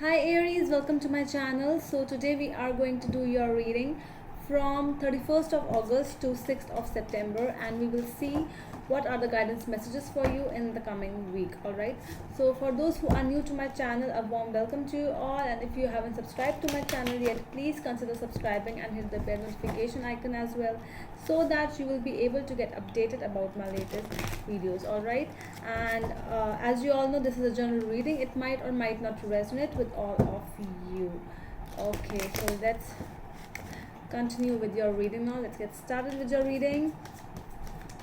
Hi Aries, welcome to my channel. So today we are going to do your reading from 31st of August to 6th of September, and we will see what are the guidance messages for you in the coming week. Alright, so for those who are new to my channel, a warm welcome to you all, and if you haven't subscribed to my channel yet, please consider subscribing and hit the bell notification icon as well, so that you will be able to get updated about my latest videos. Alright, and as you all know, this is a general reading. It might or might not resonate with all of you. Okay, so let's continue with your reading now. Let's get started with your reading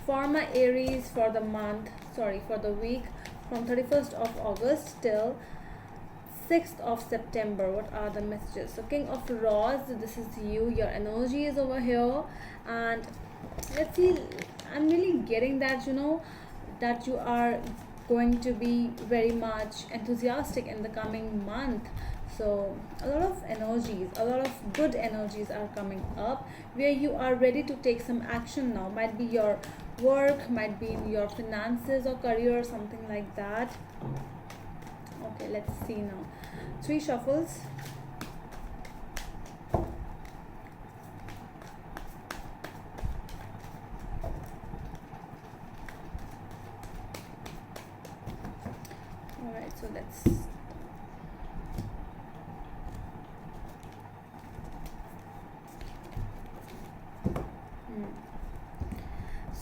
for my Aries for the for the week from 31st of August till 6th of September. What are the messages? So King of Rods, this is you. Your energy is over here, and let's see. I'm really getting that that you are going to be very much enthusiastic in the coming month. So a lot of energies, a lot of good energies are coming up where you are ready to take some action now. Might be your work, might be in your finances or career or something like that. Okay, let's see now. 3 shuffles. All right, so let's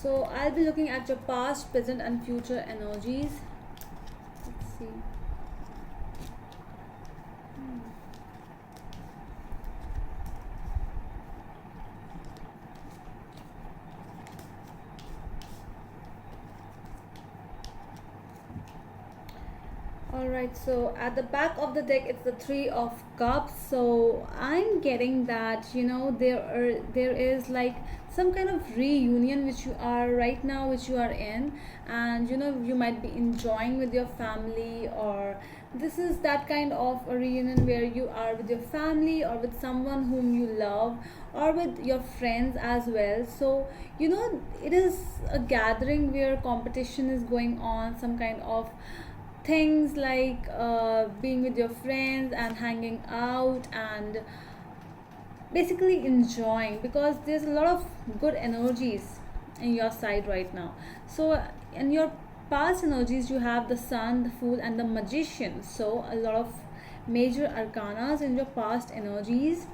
So I'll be looking at your past, present, and future energies. Let's see. Alright, so at the back of the deck it's the 3 of Cups. So I'm getting that there is like some kind of reunion which you are right now, which you are in, and you might be enjoying with your family, or this is that kind of a reunion where you are with your family or with someone whom you love, or with your friends as well. So it is a gathering where competition is going on, some kind of things like being with your friends and hanging out and basically enjoying, because there's a lot of good energies in your side right now. So in your past energies you have the Sun, the Fool, and the Magician. So a lot of major arcanas in your past energies,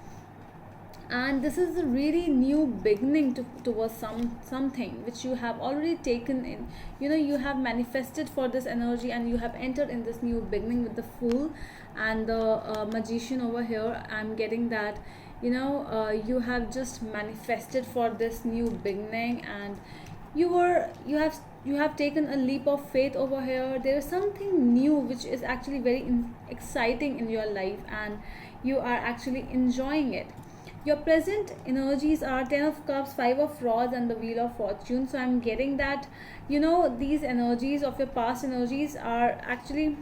and this is a really new beginning towards something which you have already taken in. You have manifested for this energy, and you have entered in this new beginning with the Fool and the Magician over here. I'm getting that you have just manifested for this new beginning, and you have taken a leap of faith over here. There is something new which is actually very exciting in your life, and you are actually enjoying it. Your present energies are 10 of Cups, 5 of Rods, and the Wheel of Fortune. So I'm getting that these energies of your past energies are actually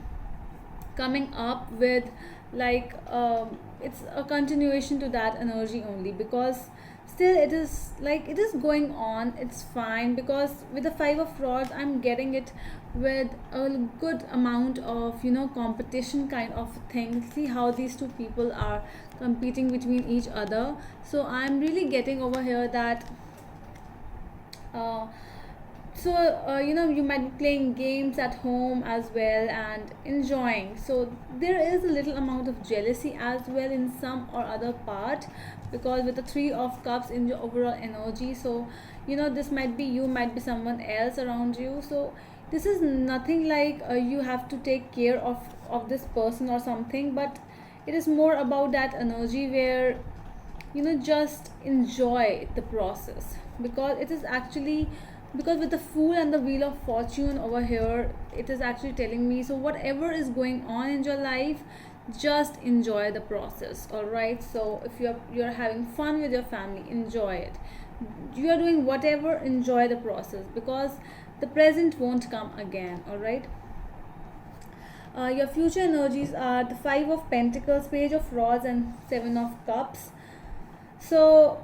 coming up with, like, it's a continuation to that energy only, because still it is like it is going on. It's fine, because with the 5 of Rods I'm getting it with a good amount of competition kind of thing. See how these two people are competing between each other. So I'm really getting over here that uh, you might be playing games at home as well and enjoying. So there is a little amount of jealousy as well in some or other part, because with the 3 of Cups in your overall energy. So this might be you, might be someone else around you. So this is nothing like you have to take care of this person or something, but it is more about that energy where just enjoy the process, because it is actually, because with the Fool and the Wheel of Fortune over here, it is actually telling me, so whatever is going on in your life, just enjoy the process. All right, so if you're having fun with your family, enjoy it. You are doing whatever, enjoy the process, because the present won't come again. All right. Your future energies are the 5 of Pentacles, Page of Rods, and 7 of Cups. So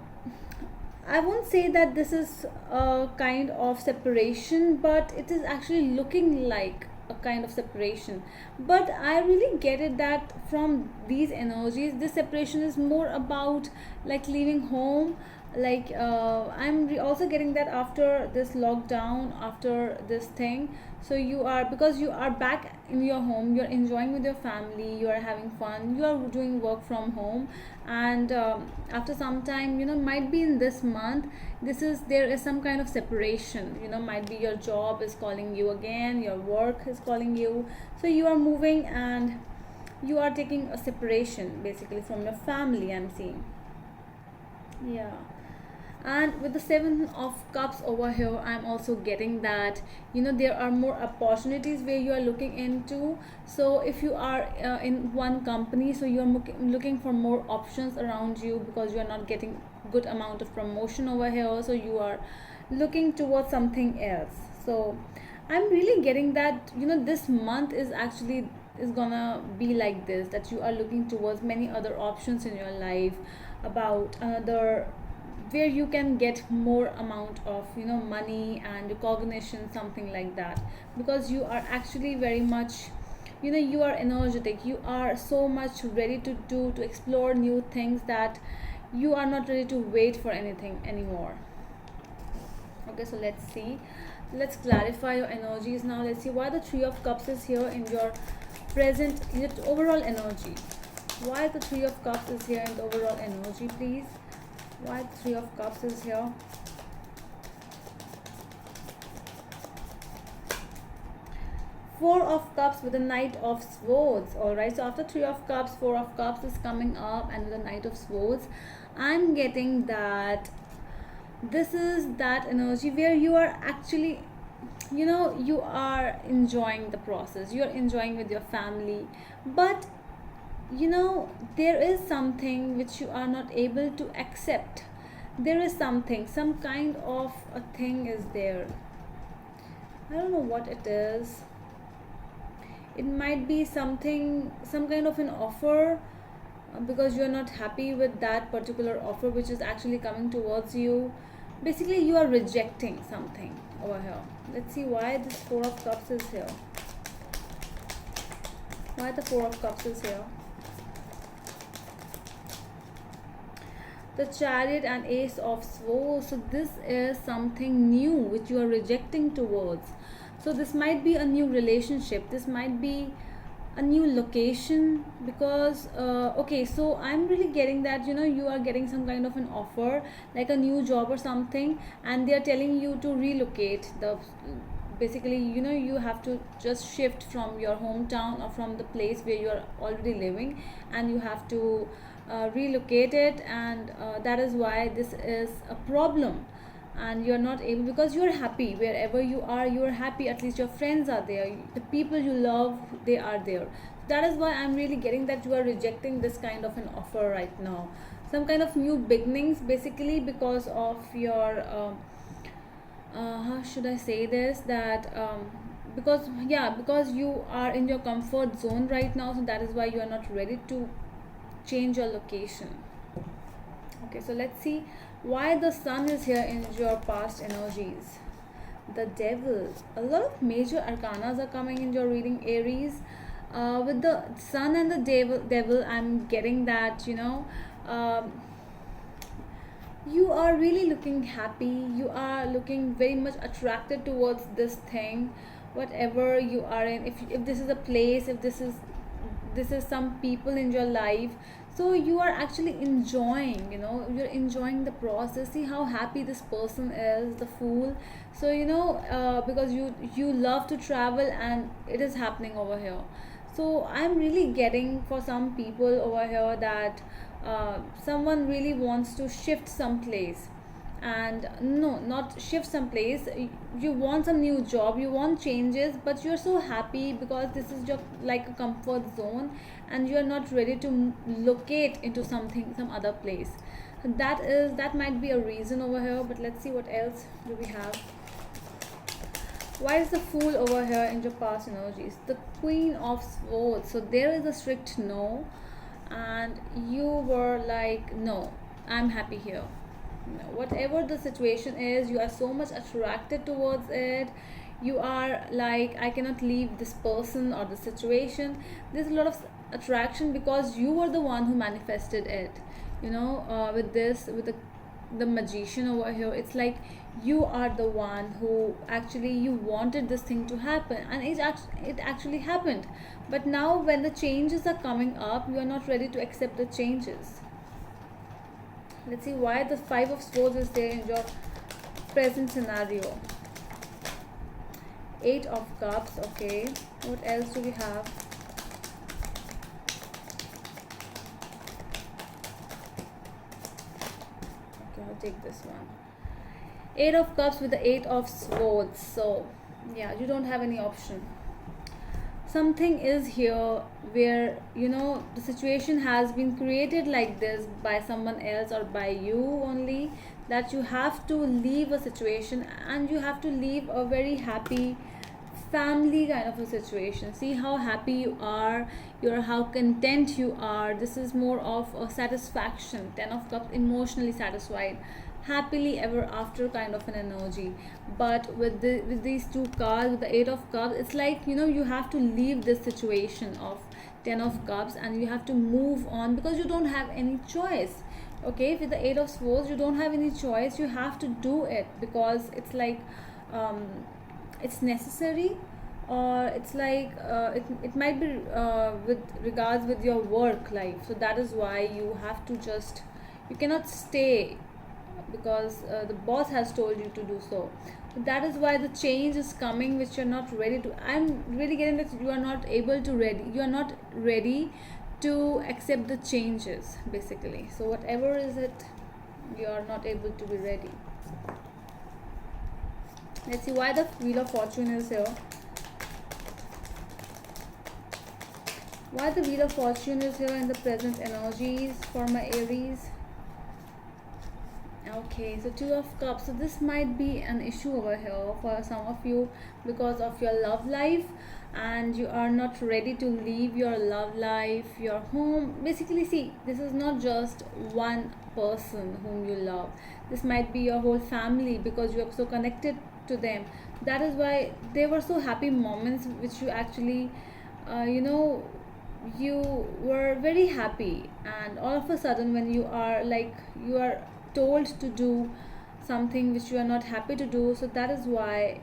I won't say that this is a kind of separation, but it is actually looking like a kind of separation. But I really get it that from these energies, this separation is more about like leaving home. Like also getting that after this lockdown, after this thing, so you are, because you are back in your home, you're enjoying with your family, you are having fun, you are doing work from home. And after some time, might be in this month, there is some kind of separation, might be your job is calling you again, your work is calling you, so you are moving and you are taking a separation basically from your family, I'm seeing. Yeah. And with the seven of cups over here, I'm also getting that there are more opportunities where you are looking into. So if you are in one company, so you're looking for more options around you because you are not getting good amount of promotion over here, so you are looking towards something else. So I'm really getting that this month is actually is gonna be like this, that you are looking towards many other options in your life, about another, where you can get more amount of money and recognition, something like that, because you are actually very much, you are energetic, you are so much ready to do, to explore new things, that you are not ready to wait for anything anymore. Okay, so let's clarify your energies now. Let's see why the three of cups is here in your present, in your overall energy. Why the three of cups is here in the overall energy, please? Why the three of cups is here? Four of cups with the knight of swords. All right, so after three of cups, four of cups is coming up, and with the knight of swords, I'm getting that this is that energy where you are actually, you are enjoying the process, you are enjoying with your family, but there is something which you are not able to accept. There is something, some kind of a thing is there. I don't know what it is. It might be something, some kind of an offer, because you are not happy with that particular offer which is actually coming towards you. Basically you are rejecting something over here. Let's see why this four of cups is here. Why the four of cups is here? The chariot and ace of swords. So this is something new which you are rejecting towards. So this might be a new relationship, this might be a new location, because okay, so I'm really getting that you are getting some kind of an offer, like a new job or something, and they are telling you to relocate. The basically you have to just shift from your hometown or from the place where you are already living, and you have to relocate it, and that is why this is a problem. And you're not able, because you're happy wherever you are, you're happy, at least your friends are there, the people you love, they are there. That is why I'm really getting that you are rejecting this kind of an offer right now, some kind of new beginnings, basically because of your how should I say this, that because yeah, because you are in your comfort zone right now, so that is why you are not ready to change your location. Okay, so let's see why the sun is here in your past energies. The devil. A lot of major arcanas are coming in your reading, Aries. With the sun and the devil, I'm getting that um, you are really looking happy, you are looking very much attracted towards this thing, whatever you are in. If this is a place, if this is some people in your life, so you are actually enjoying, you're enjoying the process. See how happy this person is, the fool. So because you love to travel, and it is happening over here. So I'm really getting for some people over here that someone really wants to shift someplace, and no, not shift someplace, you want some new job, you want changes, but you're so happy because this is your like a comfort zone, and you're not ready to locate into something, some other place. So that might be a reason over here. But let's see what else do we have. Why is the fool over here in your past energies? The queen of swords. So there is a strict no, and you were like, no, I'm happy here. Whatever the situation is, you are so much attracted towards it, You are like, I cannot leave this person or the situation. There's a lot of attraction because you were the one who manifested it. With this, with the magician over here, it's like you are the one who actually you wanted this thing to happen, and it actually happened. But now when the changes are coming up, you are not ready to accept the changes. Let's see why the Five of Swords is there in your present scenario. Eight of Cups. Okay, what else do we have? Okay, I'll take this one. Eight of Cups with the Eight of Swords. So yeah, you don't have any option. Something is here where the situation has been created like this by someone else or by you only, that you have to leave a situation and you have to leave a very happy family kind of a situation. See how happy you're how content you are. This is more of a satisfaction. 10 of Cups, emotionally satisfied, happily ever after kind of an energy. But with these two cards, with the Eight of Cups, it's like you have to leave this situation of 10 of Cups and you have to move on because you don't have any choice. Okay, with the Eight of Swords, you don't have any choice. You have to do it because it's like um, it's necessary, or it's like it might be with regards with your work life. So that is why you have to just, you cannot stay because the boss has told you to do so. So that is why the change is coming which you're not ready to. I'm really getting that you are not able to ready, you are not ready to accept the changes basically. So whatever is it, you are not able to be ready. Let's see why the Wheel of Fortune is here. Why the Wheel of Fortune is here in the present energies for my Aries. Okay, so Two of Cups. So this might be an issue over here for some of you because of your love life, and you are not ready to leave your love life, your home. Basically, see, this is not just one person whom you love. This might be your whole family because you are so connected to them. That is why they were so happy moments which you actually, you know, you were very happy, and all of a sudden when you are like, you are told to do something which you are not happy to do, so that is why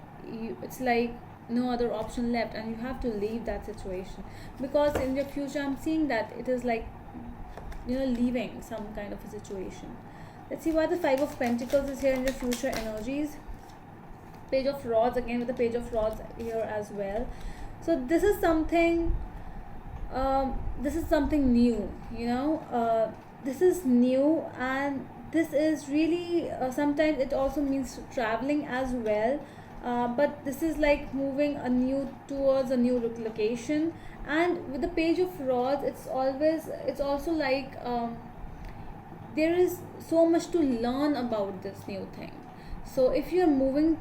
it's like no other option left and you have to leave that situation. Because in your future I'm seeing that it is like leaving some kind of a situation. Let's see why the Five of Pentacles is here in your future energies. Page of Rods, again with the Page of Rods here as well. So this is something new, this is new, and this is really sometimes it also means traveling as well. But this is like moving towards a new location. And with the Page of Rods, it's also like there is so much to learn about this new thing. So if you're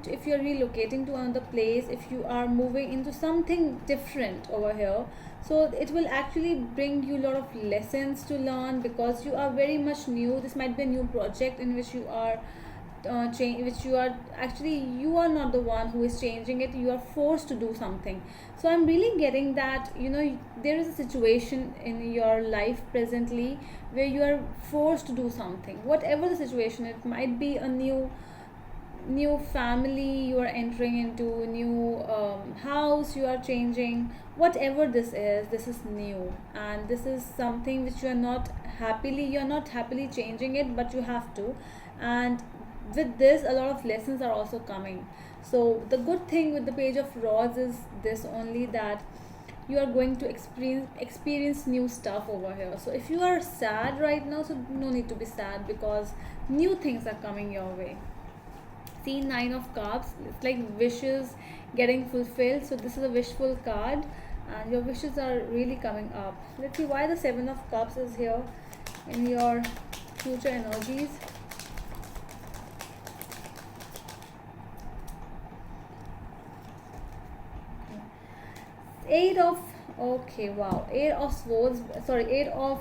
if you're relocating to another place, if you are moving into something different over here, so it will actually bring you a lot of lessons to learn because you are very much new. This might be a new project in which you are which you are actually, you are not the one who is changing it, you are forced to do something. So I'm really getting that there is a situation in your life presently where you are forced to do something, whatever the situation. It might be a new family you are entering into, a new house you are changing. Whatever this is new, and this is something which you're not happily changing it, but you have to. And with this, a lot of lessons are also coming. So the good thing with the Page of Rods is this only, that you are going to experience new stuff over here. So if you are sad right now, so no need to be sad because new things are coming your way. See, Nine of Cups, it's like wishes getting fulfilled. So this is a wishful card and your wishes are really coming up. Let's see why the Seven of Cups is here in your future energies. Eight of, okay, wow, Eight of Swords, sorry, Eight of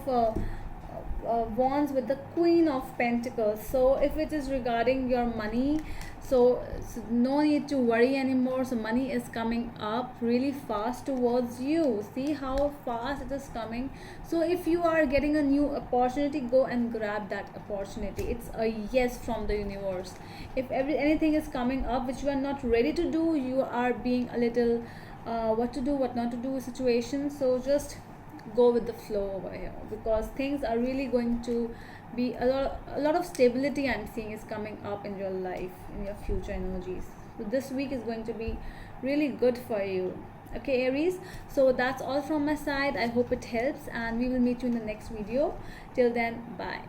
wands with the Queen of Pentacles. So if it is regarding your money, so no need to worry anymore. So money is coming up really fast towards you. See how fast it is coming. So if you are getting a new opportunity, go and grab that opportunity. It's a yes from the universe. If anything is coming up which you are not ready to do, you are being a little what to do, what not to do situation. So just go with the flow over here, because things are really going to be a lot of stability I'm seeing is coming up in your life, in your future energies. So this week is going to be really good for you. Okay, Aries, so that's all from my side. I hope it helps, and we will meet you in the next video. Till then, bye.